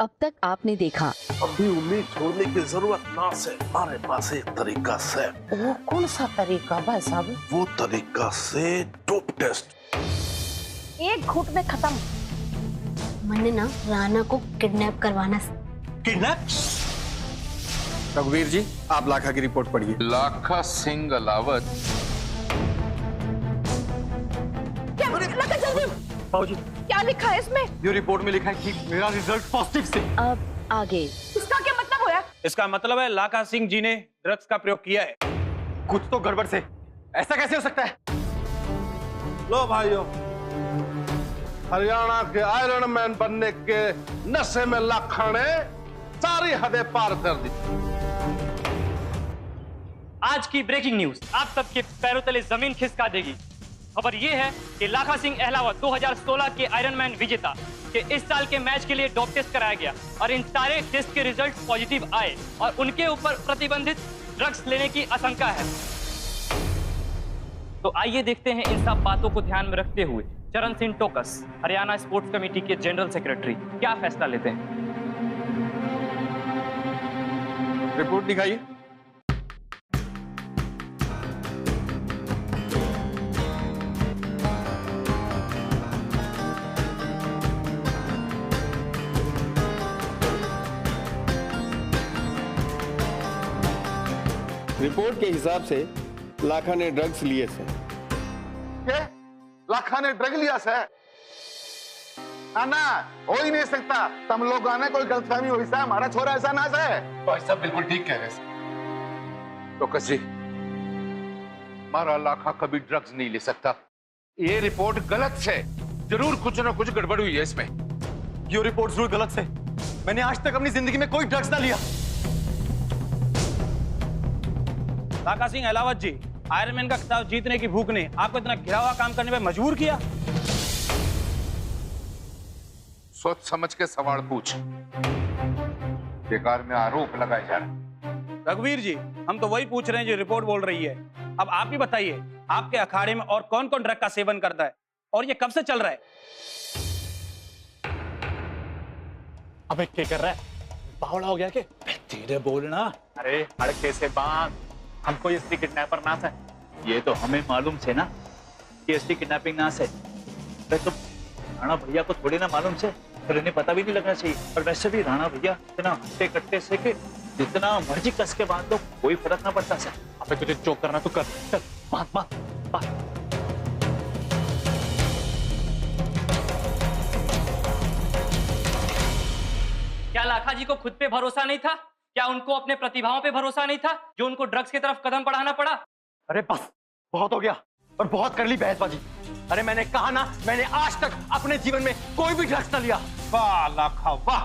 अब तक आपने देखा। अभी उम्मीद छोड़ने की जरूरत ना से, हमारे पास एक तरीका से। वो कौन सा तरीका भाई साहब? वो तरीका से डोप टेस्ट। एक घूंट में खत्म। मैंने ना राणा को किडनैप करवाना। किडनैप? रघुवीर जी, आप लाखा की रिपोर्ट पढ़िए। लाखा सिंह अलावत। क्या लिखा है इसमें? ये रिपोर्ट में लिखा है कि मेरा रिजल्ट पॉजिटिव से। अब आगे। इसका क्या मतलब हुआ? इसका मतलब है लाखा सिंह जी ने ड्रग्स का प्रयोग किया है। कुछ तो गड़बड़ से। ऐसा कैसे हो सकता है? लो भाइयों, हरियाणा के आयरन मैन बनने के नशे में लाखा ने सारी हदें पार कर दी। आज की ब्रेकिंग न्यूज आप सबके पैरों तले जमीन खिसका देगी। खबर ये है कि लाखा सिंह अहलावत 2016 के आयरन मैन विजेता के इस साल के मैच के लिए डोप टेस्ट कराया गया और इन सारे टेस्ट के रिजल्ट पॉजिटिव आए और उनके ऊपर प्रतिबंधित ड्रग्स लेने की आशंका है। तो आइए देखते हैं इन सब बातों को ध्यान में रखते हुए चरण सिंह टोकस, हरियाणा स्पोर्ट्स कमेटी के जनरल सेक्रेटरी, क्या फैसला लेते हैं। रिपोर्ट दिखाइए। रिपोर्ट के हिसाब से लाखा ने ड्रग्स लिए थे। क्या? लाखा ने ड्रग लिया से? ना, हो ही नहीं सकता। तुम लोग आने कोई गलतफहमी हुई सा, हमारा छोरा ऐसा ना से। भाई साहब बिल्कुल ठीक कह रहे हैं। तो कसी हमारा लाखा कभी ड्रग्स नहीं ले सकता। ये रिपोर्ट गलत है। जरूर कुछ ना कुछ गड़बड़ हुई है इसमें। ये रिपोर्ट जरूर गलत है। मैंने आज तक अपनी जिंदगी में कोई ड्रग्स ना लिया। लाखा सिंह अहलावत जी, आयरन मैन का खिताब जीतने की भूख ने आपको इतना घिरा हुआ काम करने में मजबूर किया। सोच समझ के सवाल पूछ। बेकार में आरोप लगाए जा रहे। रघुवीर जी, हम तो वही पूछ रहे हैं जो रिपोर्ट बोल रही है। अब आप ही बताइए, आपके अखाड़े में और कौन कौन ड्रग का सेवन करता है और ये कब से चल रहा है? अबे क्या कर रहा है? बावड़ा हो गया के? धीरे बोलना। अरे हड़के से बांध। हमको इसकी किडनैपर नास है। ये तो हमें मालूम से ना कि इसकी किडनैपिंग नास है। तो राणा भैया को थोड़ी ना मालूम से, फिर इन्हें पता भी नहीं लगना चाहिए। और वैसे भी राणा भैया इतना हट्टे कट्टे से कि जितना मर्जी कस के बांध दो कोई फर्क ना पड़ता सर। अबे तुझे चोक करना तो कर। चल बांध बांध बांध। क्या लाखा जी को खुद पे भरोसा नहीं था? क्या उनको अपने प्रतिभाओं पे भरोसा नहीं था जो उनको ड्रग्स की तरफ कदम बढ़ाना पड़ा? अरे बस, बहुत हो गया और बहुत कर ली बहसबाजी। अरे मैंने कहा ना, मैंने आज तक अपने जीवन में कोई भी ड्रग्स ना लिया। वाह लाखा वाह,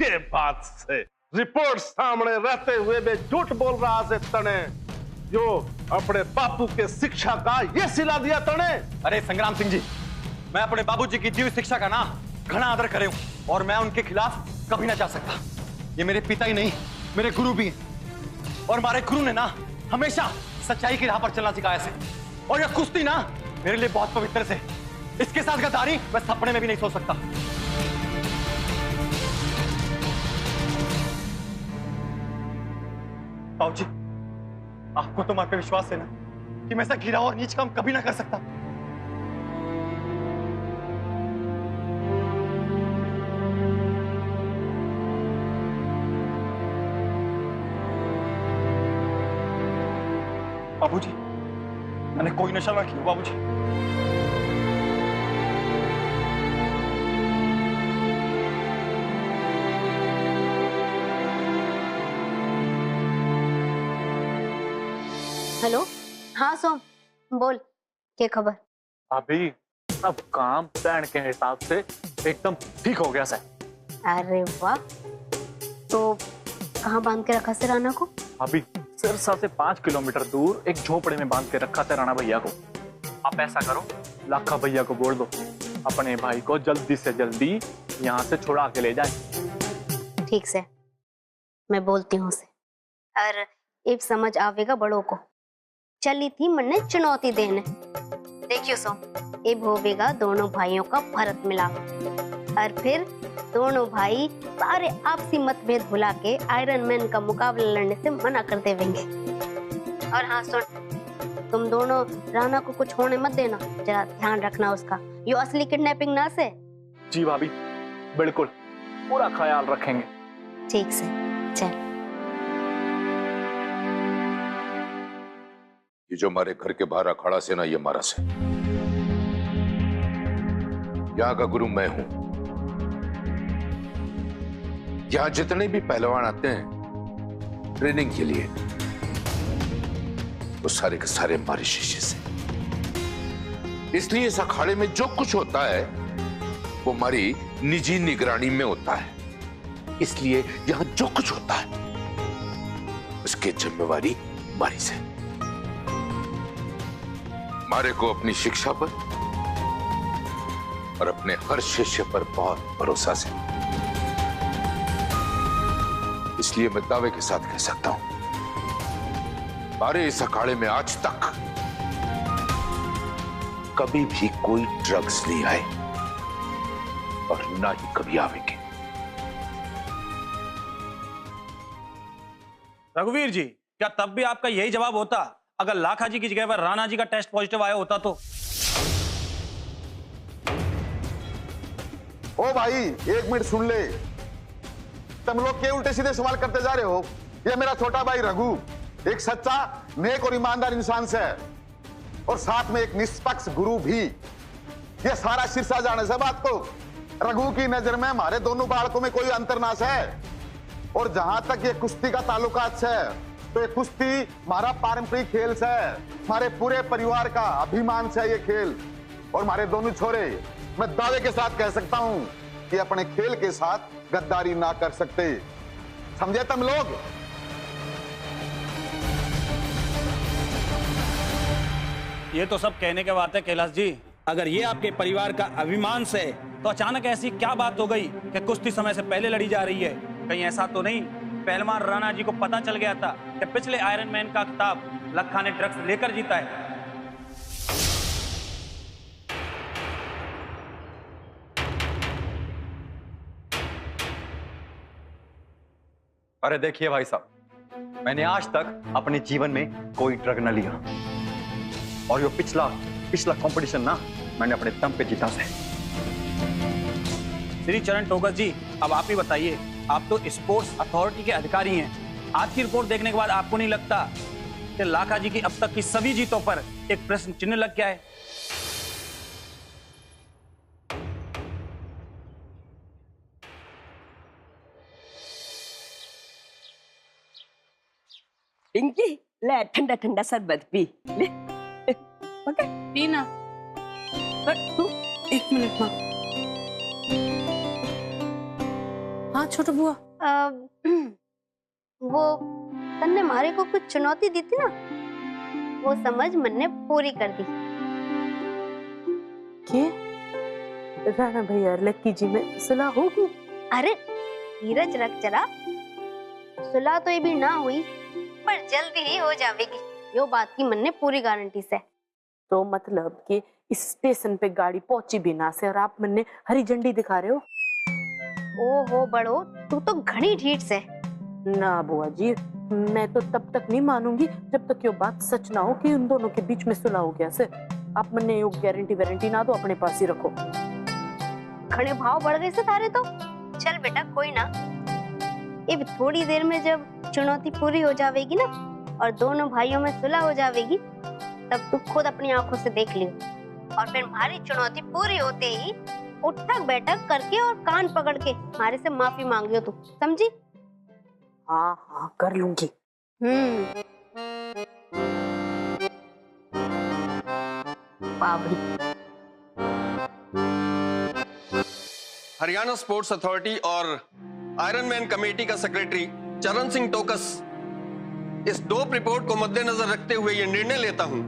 ये बात से रिपोर्ट सामने रहते हुए भी झूठ बोल रहा से तने, जो अपने बापू के शिक्षा का ये सिला दिया तने। अरे संग्राम सिंह जी, मैं अपने बाबूजी की दी हुई शिक्षा का ना घना आदर करे हूं और मैं उनके खिलाफ कभी ना जा सकता। ये मेरे पिता ही नहीं, मेरे गुरु भी हैं। और हमारे गुरु ने ना हमेशा सच्चाई की राह पर चलना सिखाया से। और यह कुश्ती ना मेरे लिए बहुत पवित्र से। इसके साथ गद्दारी मैं सपने में भी नहीं सोच सकता। बाबूजी, आपको तो मुझ पे विश्वास है ना कि मैं ऐसा गिरा और नीच काम कभी ना कर सकता। बाबूजी, मैंने कोई नशा ना किया बाबूजी। हेलो, हाँ सोम, बोल, क्या खबर? अभी अब काम प्लान के हिसाब से एकदम ठीक हो गया सर। अरे वाह, तो कहाँ बांध के रखा से राणा को? अभी सिरसा से 5 किलोमीटर दूर एक झोपड़े में बांध के रखा था राणा भैया को। आप ऐसा करो, लाखा भैया को बोल दो अपने भाई को जल्दी से जल्दी यहाँ से छुड़ा के ले जाए। ठीक से, मैं बोलती हूँ उसे। और अब समझ आवेगा बड़ों को। चली थी मन्ने चुनौती देने। देखियो सोम, अब होवेगा दोनों भाइयों का भरत मिलाप और फिर दोनों भाई सारे आपसी मतभेद भुला के आयरन मैन का मुकाबला लड़ने से मना कर देंगे। और हाँ सुन, तुम दोनों राणा को कुछ होने मत देना, जरा ध्यान रखना उसका, ये असली किडनैपिंग ना से। जी भाभी, बिल्कुल पूरा ख्याल रखेंगे। ठीक से, चल। ये जो हमारे घर के बाहर अखाड़ा से ना, ये हमारा से, यहाँ का गुरु मैं हूं। यहाँ जितने भी पहलवान आते हैं ट्रेनिंग के लिए, वो सारे के सारे हमारे शिष्य से। इसलिए इस अखाड़े में जो कुछ होता है वो हमारी निजी निगरानी में होता है। इसलिए यहां जो कुछ होता है उसकी जिम्मेवारी हमारी से। हमारे को अपनी शिक्षा पर और अपने हर शिष्य पर बहुत भरोसा से, इसलिए मैं दावे के साथ कह सकता हूं, हमारे इस अखाड़े में आज तक कभी भी कोई ड्रग्स नहीं आए और ना ही कभी आवेंगे। रघुवीर जी, क्या तब भी आपका यही जवाब होता अगर लाखा जी की जगह पर राणा जी का टेस्ट पॉजिटिव आया होता तो? ओ भाई, एक मिनट सुन ले। तुम लोग के उल्टे सीधे सवाल करते जा रहे हो। ये मेरा छोटा भाई रघु एक सच्चा, नेक और ईमानदार इंसान से है, और साथ में एक निष्पक्ष गुरु भी। ये सारा शीर्षा जाने से बात को, रघु की नजर में हमारे दोनों बालकों में कोई अंतरनाश है। और जहां तक ये कुश्ती का ताल्लुकात है, तो ये कुश्ती हमारा पारंपरिक खेल से है, हमारे पूरे परिवार का अभिमान से ये खेल। और हमारे दोनों छोरे, मैं दावे के साथ कह सकता हूं कि अपने खेल के साथ गद्दारी ना कर सकते। समझे तुम लोग? ये तो सब कहने के बात है कैलाश जी। अगर ये आपके परिवार का अभिमान से, तो अचानक ऐसी क्या बात हो गई कि कुश्ती समय से पहले लड़ी जा रही है? कहीं ऐसा तो नहीं पहलवान राणा जी को पता चल गया था कि पिछले आयरन मैन का खिताब लखा ने ड्रग्स लेकर जीता है? अरे देखिए भाई साहब, मैंने आज तक अपने जीवन में कोई ड्रग न लिया, और ये पिछला कंपटीशन ना मैंने अपने दम पे जीता से। श्री चरण टोकस जी, अब आप ही बताइए, आप तो स्पोर्ट्स अथॉरिटी के अधिकारी हैं। आज की रिपोर्ट देखने के बाद आपको नहीं लगता कि लाखा जी की अब तक की सभी जीतों पर एक प्रश्न चिन्ह लग गया है? पिंकी, ले ठंडा ठंडा शरबत पी ले। ओके पीना। तू एक मिनट मां। हाँ छोटा बुआ, वो तन्ने मारे को कुछ चुनौती दी थी ना, वो समझ मन ने पूरी कर दी। के राणा भैया लक्की जी में सुलह होगी? अरे धीरज रख जरा, सुलह तो ये भी ना हुई, पर जल्दी ही हो जाएगी, यो बात की मन ने पूरी गारंटी से। तो मतलब कि इस स्टेशन पे गाड़ी पहुंची भी ना से और आप मन ने हरी झंडी दिखा रहे हो? ओहो बड़ो, तू तो घनी ढीठ से। ना बुआ जी, मैं तो तब तक नहीं मानूंगी जब तक ये बात सच ना हो कि उन दोनों के बीच में सुलह हो गया से। आप मन ने गारंटी वारंटी ना दो, अपने पास ही रखो। खड़े भाव बढ़ गए से तारे तो। चल बेटा कोई ना, अब थोड़ी देर में जब चुनौती पूरी हो जाएगी ना और दोनों भाइयों में सुलह हो जाएगी, तब तू खुद अपनी आंखों से देख लियो। और फिर हमारी चुनौती पूरी होते ही उठक बैठक करके और कान पकड़ के हमारे से माफी मांगियो तू, समझी? हाँ हाँ कर लूंगी। बाबरी। हरियाणा स्पोर्ट्स अथॉरिटी और आयरन मैन कमेटी का सेक्रेटरी चरण सिंह टोकस, इस डोप रिपोर्ट को मद्देनजर रखते हुए यह निर्णय लेता हूं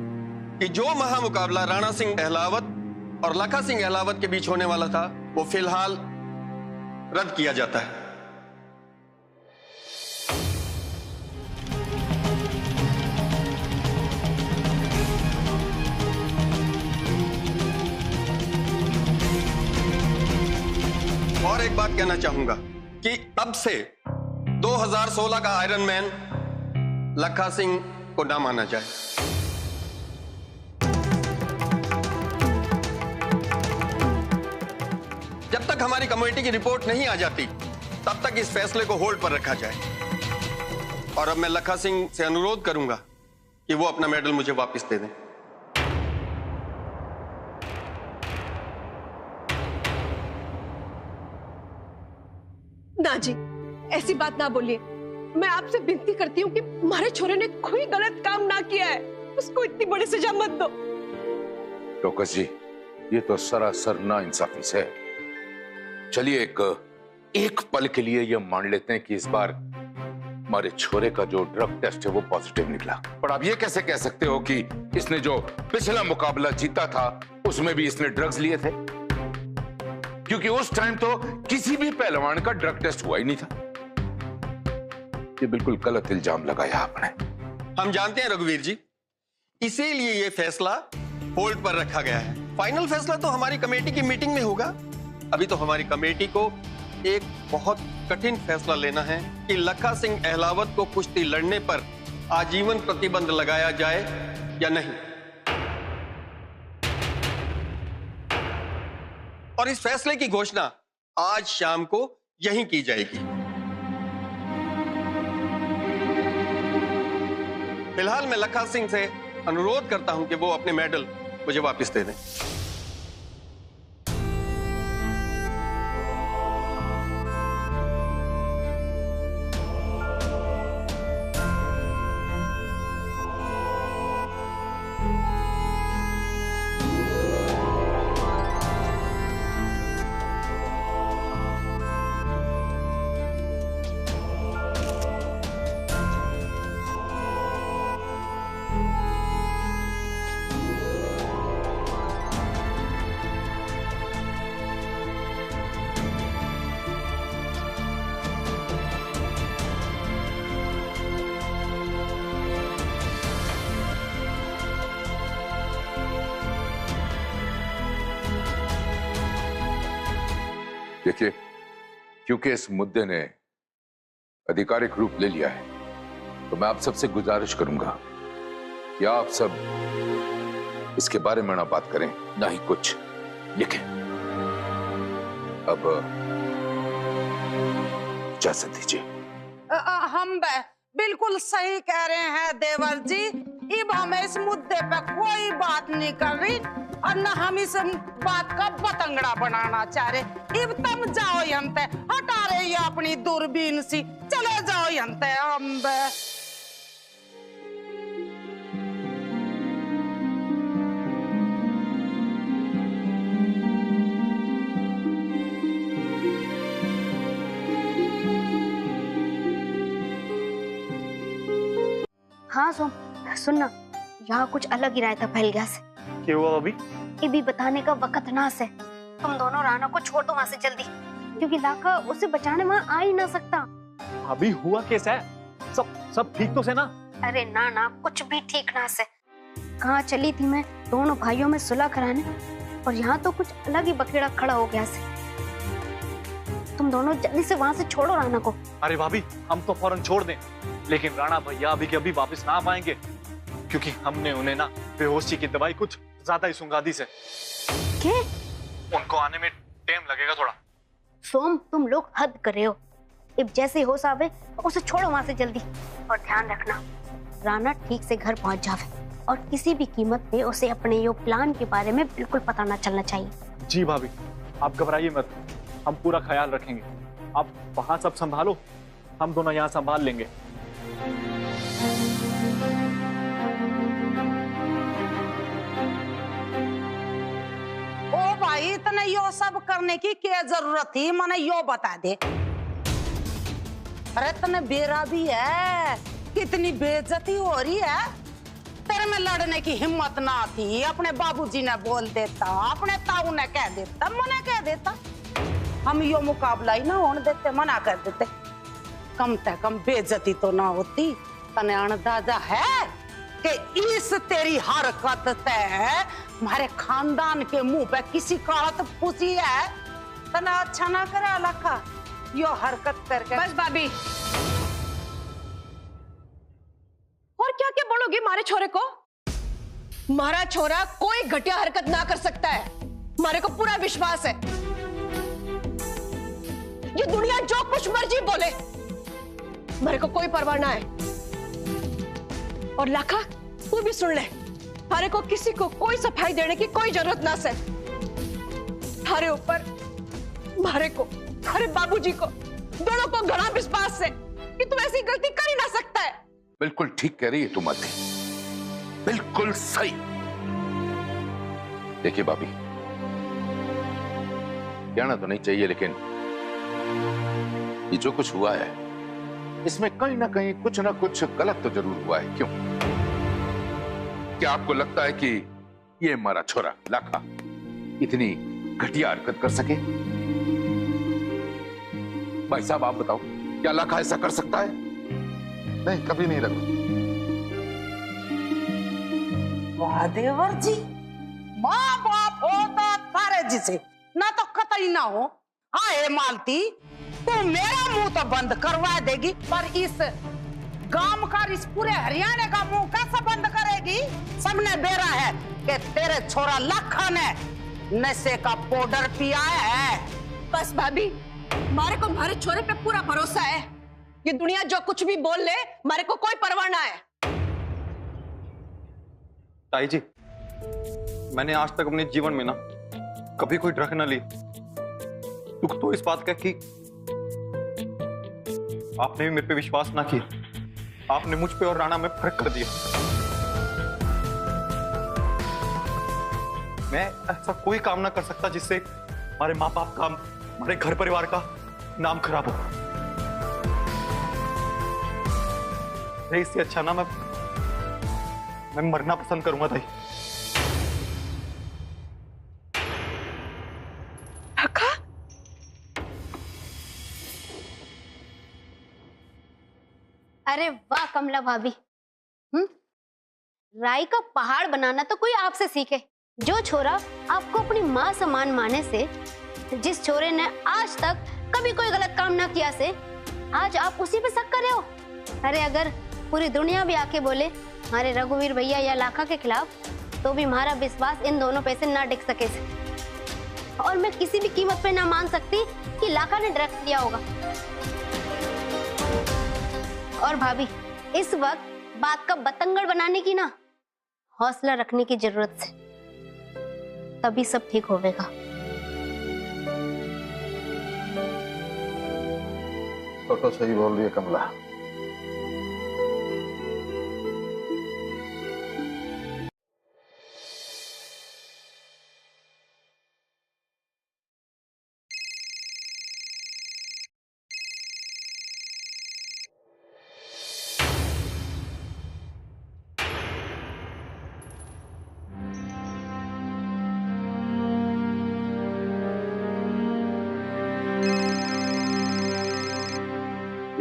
कि जो महामुकाबला राणा सिंह अहलावत और लखा सिंह अहलावत के बीच होने वाला था, वो फिलहाल रद्द किया जाता है। और एक बात कहना चाहूंगा कि अब से 2016 का आयरन मैन लखा सिंह को ना माना जाए। जब तक हमारी कमेटी की रिपोर्ट नहीं आ जाती तब तक इस फैसले को होल्ड पर रखा जाए। और अब मैं लखा सिंह से अनुरोध करूंगा कि वो अपना मेडल मुझे वापस दे दें। ना जी, ऐसी बात ना बोलिए। मैं आपसे विनती करती हूँ कि हमारे छोरे ने कोई गलत काम ना किया है, उसको इतनी बड़ी सजा मत दो। टोकस जी, ये तो सरासर नाइंसाफी है। चलिए एक पल के लिए ये मान लेते हैं कि इस बार हमारे छोरे का जो ड्रग टेस्ट है वो पॉजिटिव निकला, पर आप ये कैसे कह सकते हो कि इसने जो पिछला मुकाबला जीता था उसमें भी इसने ड्रग्स लिए थे? क्योंकि उस टाइम तो किसी भी पहलवान का ड्रग टेस्ट हुआ ही नहीं था। ये बिल्कुल गलत इल्जाम लगाया आपने। हम जानते हैं रघुवीर जी, इसीलिए ये फैसला होल्ड पर रखा गया है। फाइनल फैसला तो हमारी कमेटी की मीटिंग में होगा। अभी तो हमारी कमेटी को एक बहुत कठिन फैसला लेना है कि लखा सिंह अहलावत को कुश्ती लड़ने पर आजीवन प्रतिबंध लगाया जाए या नहीं। और इस फैसले की घोषणा आज शाम को यहीं की जाएगी। फिलहाल मैं लखा सिंह से अनुरोध करता हूं कि वो अपने मेडल मुझे वापस दे दें। देखिए, क्योंकि इस मुद्दे ने आधिकारिक रूप ले लिया है, तो मैं आप सबसे गुजारिश करूंगा कि आप सब इसके बारे में ना बात करें, ना ही कुछ लिखें। अब इजाजत दीजिए। हम बिल्कुल सही कह रहे हैं देवर जी। अब हमें इस मुद्दे पे कोई बात नहीं कर रही और न हम इस बात का बतंगड़ा बनाना चाह रहे। अब तुम जाओ यंते, हटा रहे अपनी दूरबीन सी, चले जाओ यंते। हम हाँ सुनना, यहाँ कुछ अलग ही रायता फैल गया से। क्या हुआ अभी? ये भी बताने का वक्त ना से। तुम दोनों राणा को छोड़ दो वहाँ से जल्दी, क्योंकि लाखा उसे बचाने वहाँ आ ही ना सकता। अभी हुआ कैसा है? सब ठीक तो से ना? अरे ना, कुछ भी ठीक ना से। कहाँ चली थी मैं दोनों भाइयों में सुलह कराने, और यहाँ तो कुछ अलग ही बखेड़ा खड़ा हो गया से। तुम दोनों जल्दी से वहाँ से छोड़ो राणा को। अरे भाभी, हम तो फौरन छोड़ दें, लेकिन राणा भैया अभी के अभी वापस ना आ पाएंगे, क्योंकि हमने उन्हें ना बेहोशी की दवाई कुछ ज्यादा ही सुंगा दी से। क्या? उनको आने में टाइम लगेगा थोड़ा। सोम, तुम लोग हद कर रहे हो। अब जैसे होश आवे उसे छोड़ो वहाँ से जल्दी, और ध्यान रखना राणा ठीक से घर पहुँच जावे, और किसी भी कीमत पे उसे अपने यो प्लान के बारे में बिल्कुल पता ना चलना चाहिए। जी भाभी, आप घबराइए मत, हम पूरा ख्याल रखेंगे। आप वहाँ सब संभालो, हम दोनों यहाँ संभाल लेंगे। ओ भाई, इतने यो सब करने की क्या जरूरत थी? मने यो बता दे। अरे तने बेरा भी है, कितनी बेइज्जती हो रही है। तेरे में लड़ने की हिम्मत ना थी, अपने बाबूजी ने बोल देता, अपने ताऊ ने कह देता, मना कह देता, हम यो मुकाबला ही ना होने देते, मना कर देते। कम से कम बेइज्जती तो ना होती। तने अंदाजा है कि इस तेरी हरकत से हमारे खानदान के मुंह पे किसी कालत पूछी है तना अच्छा ना करे लखा यो हरकत करके। बस भाभी, और क्या क्या बोलोगे मारे छोरे को? मारा छोरा कोई घटिया हरकत ना कर सकता है, मारे को पूरा विश्वास है। ये दुनिया जो कुछ मर्जी बोले, मारे को कोई परवाह ना है। और लाखा तू भी सुन ले, मारे को किसी को कोई सफाई देने की कोई जरूरत ना से। थारे ऊपर मारे को, थारे बाबूजी को, दोनों को घना विश्वास है कि तू ऐसी गलती कर ही ना सकता है। बिल्कुल ठीक कह रही है तुम अति, बिल्कुल सही। देखिए भाभी, कहना तो नहीं चाहिए लेकिन ये जो कुछ हुआ है इसमें कहीं ना कहीं कुछ ना कुछ गलत तो जरूर हुआ है। क्यों? क्या आपको लगता है कि ये हमारा छोरा लाखा इतनी घटिया हरकत कर सके? भाई साहब आप बताओ, क्या लाखा ऐसा कर सकता है? नहीं, कभी नहीं रघु। वाह देवर जी, माँ बाप होता थारे जिसे ना तो कतई ना हो। हाँ मालती, तू मेरा मुंह तो बंद करवा देगी, पर इस गांव का, इस पूरे हरियाणा का मुंह कैसे बंद करेगी? सबने बेरा है कि तेरे छोरा लाखा ने नशे का पाउडर पिया है। बस भाभी, मारे को मारे छोरे पे पूरा भरोसा है। ये दुनिया जो कुछ भी बोल ले, मारे को कोई परवाह ना है। ताई जी, मैंने आज तक अपने जीवन में ना कभी कोई ड्रग न ली। दुख तो इस बात का कि आपने भी मेरे पे विश्वास ना किया। आपने मुझ पे और राणा में फर्क कर दिया। मैं ऐसा कोई काम ना कर सकता जिससे हमारे माँ बाप का, हमारे घर परिवार का नाम खराब हो। इससे अच्छा ना मैं मरना पसंद करूंगा ताई। अरे वाह कमला भाभी, राई का पहाड़ बनाना तो कोई आपसे सीखे। जो छोरा आपको अपनी माँ समान माने से, जिस छोरे ने आज तक कभी कोई गलत काम ना किया से, आज आप उसी पे शक कर रहे हो। अरे अगर पूरी दुनिया भी आके बोले हमारे रघुवीर भैया या लाखा के खिलाफ, तो भी हमारा विश्वास इन दोनों पे से ना टिक सके से। और मैं किसी भी कीमत पे ना मान सकती कि लाखा ने ड्रग्स लिया होगा। और भाभी, इस वक्त बात का बतंगड़ बनाने की ना, हौसला रखने की जरूरत है, तभी सब ठीक होगा। तो सही बोल रही है कमला।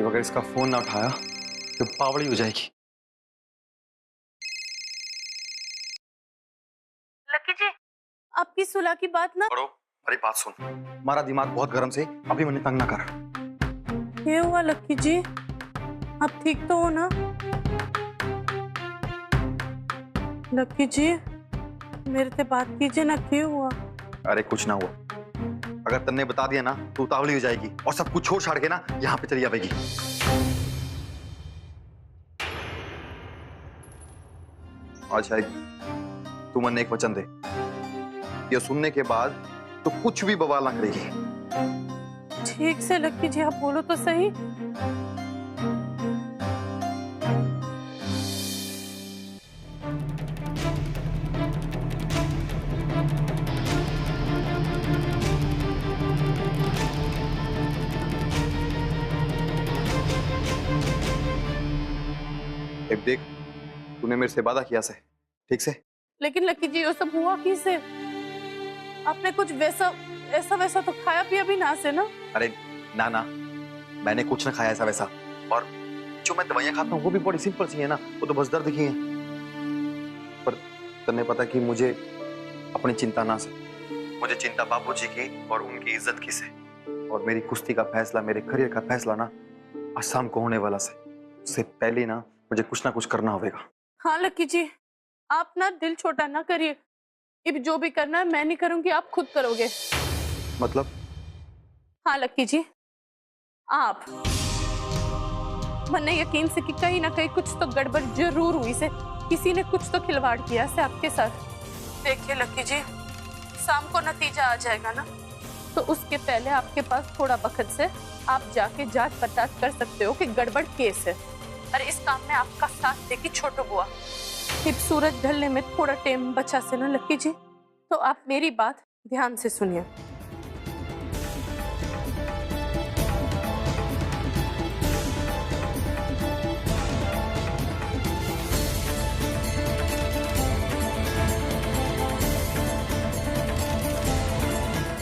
अगर इसका फोन ना उठाया तो पावड़ी हो जाएगी। लकी जी, आपकी सुलह की बात ना। बड़ो, अरे बात सुन, हमारा दिमाग बहुत गर्म से, अभी मैंने तंग ना कर। क्या हुआ लकी जी? आप ठीक तो हो ना? लकी जी, मेरे से बात कीजिए ना, क्या हुआ? अरे कुछ ना हुआ। अगर तन्ने बता दिया ना तो उतावली हो जाएगी और सब कुछ छोड़ छाड़ के ना यहाँ पे चली आएगी। आज शायद तू मन एक वचन दे, ये सुनने के बाद तो कुछ भी बवाल ना करेगी। ठीक से लकी जी, आप बोलो तो सही। एक देख, तूने मेरे से वादा किया से, ठीक से? लेकिन लकी जी, वो सब हुआ किसे? आपने कुछ ऐसा वैसा तो खाया पिया भी ना से ना? अरे ना ना, मैंने कुछ ना खाया ऐसा वैसा। और जो मैं दवाइयां खाता हूँ वो भी बड़ी सिंपल सी है ना, वो तो बस दर्द की है। पर तन्ने पता कि मुझे अपनी चिंता ना से, मुझे चिंता बाबूजी की और उनकी इज्जत की से। और मेरी कुश्ती का फैसला, मेरे करियर का फैसला ना आसाम को होने वाला से। उससे पहले ना मुझे कुछ ना कुछ करना होगा। हाँ लकी जी, आप ना दिल छोटा ना करिए। अब जो भी करना है मैं नहीं करूंगी, आप खुद करोगे। मतलब? हाँ लकी जी, आप मन्ने यकीन से कि कहीं ना कहीं कुछ तो गड़बड़ जरूर हुई से, किसी ने कुछ तो खिलवाड़ किया से आपके साथ। देखिए लकी जी, शाम को नतीजा आ जाएगा ना, तो उसके पहले आपके पास थोड़ा वक्त से आप जाके जांच पड़ताल कर सकते हो कि गड़बड़ केस है। और इस काम में आपका साथ देगी छोटू बुआ। अब सूरज ढलने में थोड़ा टाइम बचा से ना लकी जी, तो आप मेरी बात ध्यान से सुनिए।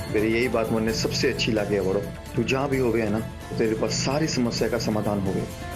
मेरी यही बात मुझे सबसे अच्छी लगी है बड़ो। तू जहाँ भी हो गया ना, तो तेरे पास सारी समस्या का समाधान हो गया।